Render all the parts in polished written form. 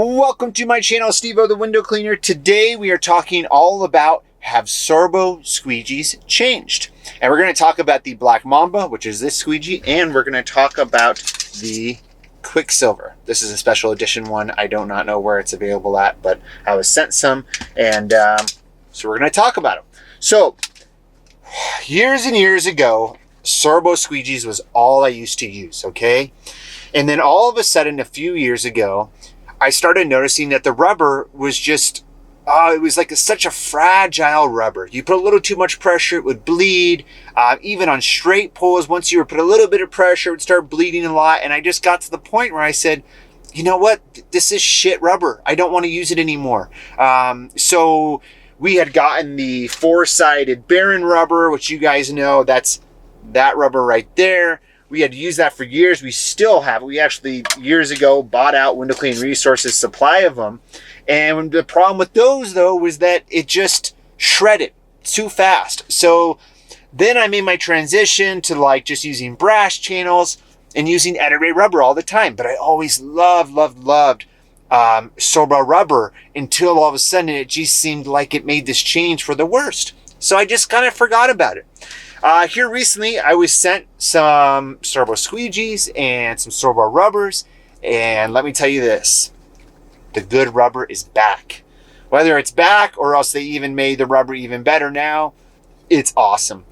Welcome to my channel, SteveO the Window Cleaner. Today we are talking all about have Sorbo Squeegee'S changed? And we're going to talk about the Black Mamba, which is this squeegee, and we're going to talk about the Quicksilver. This is a special edition one. I do not know where it's available at, but I was sent some, and so we're going to talk about them. So, years and years ago, Sorbo Squeegee'S was all I used to use, okay? And then all of a sudden, a few years ago, I started noticing that the rubber was just, it was like such a fragile rubber. You put a little too much pressure, it would bleed. Even on straight pulls, once you were put a little bit of pressure, it would start bleeding a lot. And I just got to the point where I said, you know what? This is shit rubber. I don't want to use it anymore. So we had gotten the four-sided Baron rubber, which you guys know, that's that rubber right there. We had used that for years. We still have it. We actually, years ago, bought out Window Cleaning Resources' supply of them. And the problem with those, though, was that it just shredded too fast. So then I made my transition to like just using brass channels and using Ettore rubber all the time. But I always loved Sorbo rubber until all of a sudden it just seemed like it made this change for the worst. So I just kind of forgot about it. Here recently, I was sent some Sorbo Squeegee'S and some Sorbo rubbers, and let me tell you this, the good rubber is back. Whether it's back or else they even made the rubber even better now, it's awesome.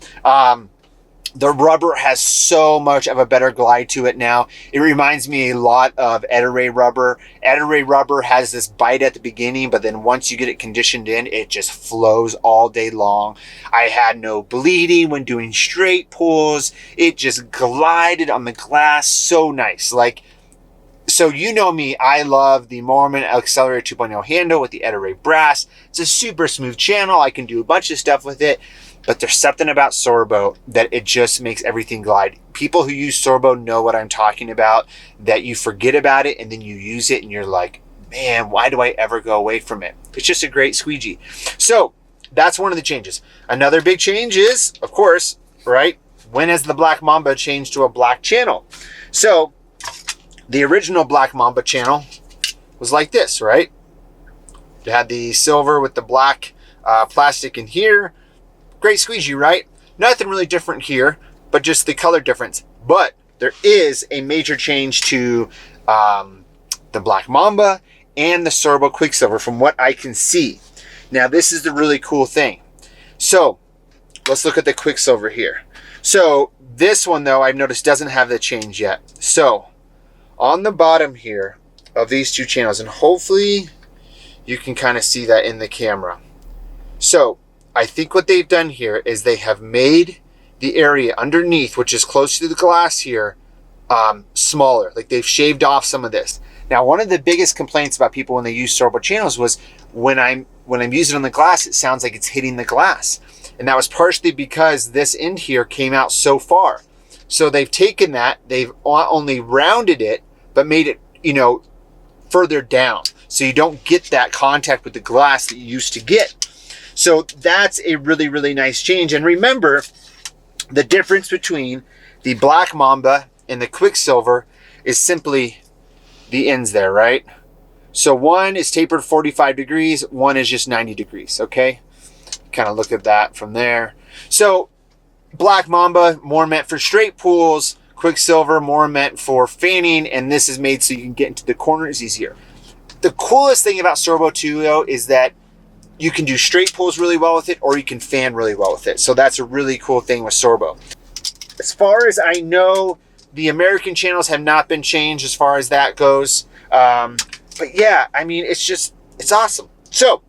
The rubber has so much of a better glide to it now. It reminds me a lot of Ettore rubber. Ettore rubber has this bite at the beginning, but then once you get it conditioned in, it just flows all day long. I had no bleeding when doing straight pulls. It just glided on the glass so nice. So you know me, I love the Mormon Accelerator 2.0 handle with the Ettore brass. It's a super smooth channel. I can do a bunch of stuff with it. But there's something about Sorbo that it just makes everything glide. People who use Sorbo know what I'm talking about, that you forget about it and then you use it and you're like, man, why do I ever go away from it? It's just a great squeegee. So that's one of the changes. Another big change is, of course, right, when has the Black Mamba changed to a black channel? So the original Black Mamba channel was like this, right? It had the silver with the black plastic in here. Great squeegee, right? Nothing really different here, but just the color difference. But there is a major change to the Black Mamba and the Sorbo Quicksilver from what I can see. Now, this is the really cool thing. So let's look at the Quicksilver here. So this one, though, I've noticed doesn't have the change yet. So on the bottom here of these two channels, and hopefully you can kind of see that in the camera. So I think what they've done here is they have made the area underneath, which is close to the glass here, smaller. Like they've shaved off some of this. Now, one of the biggest complaints about people when they use Sorbo channels was when I'm using it on the glass, it sounds like it's hitting the glass. And that was partially because this end here came out so far. So they've taken that, they've only rounded it, but made it, you know, further down. So you don't get that contact with the glass that you used to get. So that's a really, really nice change. And remember, the difference between the Black Mamba and the Quicksilver is simply the ends there, right? So one is tapered 45 degrees, one is just 90 degrees, okay? Kind of look at that from there. So Black Mamba, more meant for straight pulls, Quicksilver, more meant for fanning, and this is made so you can get into the corners easier. The coolest thing about Sorbo 2, though, is that you can do straight pulls really well with it, or you can fan really well with it. So that's a really cool thing with Sorbo. As far as I know, the American channels have not been changed as far as that goes. But yeah, I mean, it's awesome. So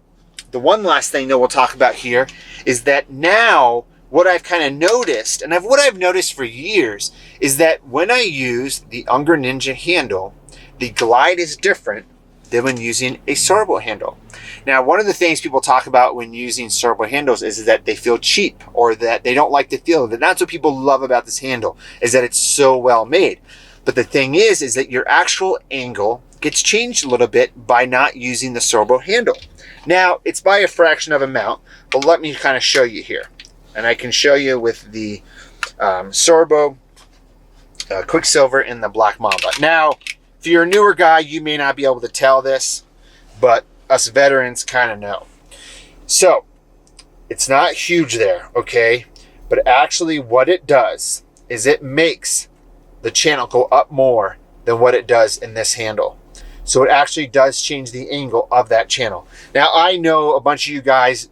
the one last thing that we'll talk about here is that now what I've kind of noticed, and what I've noticed for years, is that when I use the Unger Ninja handle, the glide is different than when using a Sorbo handle. Now, one of the things people talk about when using Sorbo handles is that they feel cheap, or that they don't like the feel of it. That's what people love about this handle, is that it's so well made. But the thing is that your actual angle gets changed a little bit by not using the Sorbo handle. Now, it's by a fraction of amount, but let me kind of show you here. And I can show you with the Sorbo Quicksilver and the Black Mamba. Now, if you're a newer guy, you may not be able to tell this, but us veterans kind of know. So it's not huge there, okay? But actually what it does is it makes the channel go up more than what it does in this handle. So it actually does change the angle of that channel. Now I know a bunch of you guys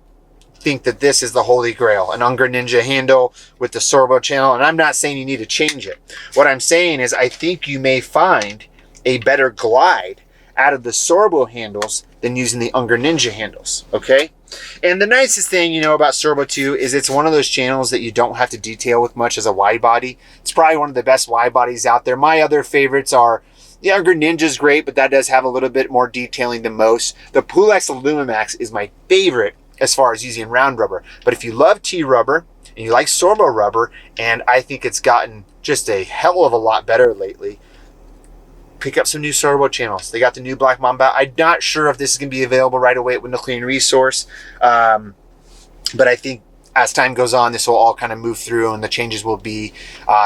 think that this is the holy grail, an Unger Ninja handle with the Sorbo channel, and I'm not saying you need to change it. What I'm saying is I think you may find a better glide out of the Sorbo handles than using the Unger Ninja handles, okay? And the nicest thing, you know, about Sorbo too is it's one of those channels that you don't have to detail with much as a wide body. It's probably one of the best wide bodies out there. My other favorites are the Unger Ninja's great, but that does have a little bit more detailing than most. The Pulex Alumimax is my favorite as far as using round rubber. But if you love T-rubber and you like Sorbo rubber, and I think it's gotten just a hell of a lot better lately, pick up some new Sorbo channels. They got the new Black Mamba. I'm not sure if this is going to be available right away at Window Clean Resource, but I think as time goes on, this will all kind of move through and the changes will be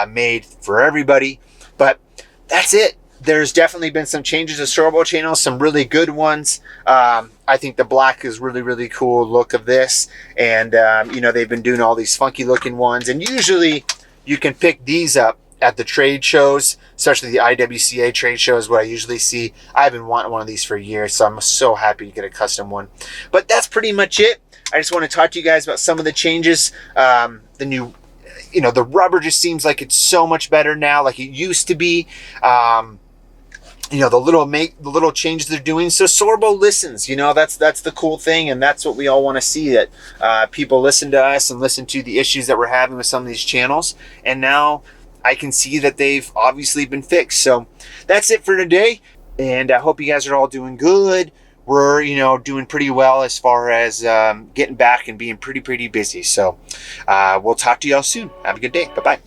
made for everybody. But that's it. There's definitely been some changes to Sorbo channels, some really good ones. I think the black is really, really cool look of this. And, you know, they've been doing all these funky looking ones. And usually you can pick these up at the trade shows, especially the IWCA trade shows where I usually see. I've been wanting one of these for years, so I'm so happy to get a custom one. But that's pretty much it. I just want to talk to you guys about some of the changes. The new, you know, the rubber just seems like it's so much better now, like it used to be. You know, the little changes they're doing. So Sorbo listens, you know, that's the cool thing. And that's what we all want to see, that people listen to us and listen to the issues that we're having with some of these channels. And now I can see that they've obviously been fixed. So that's it for today. And I hope you guys are all doing good. We're, you know, doing pretty well as far as getting back and being pretty busy. So we'll talk to y'all soon. Have a good day. Bye-bye.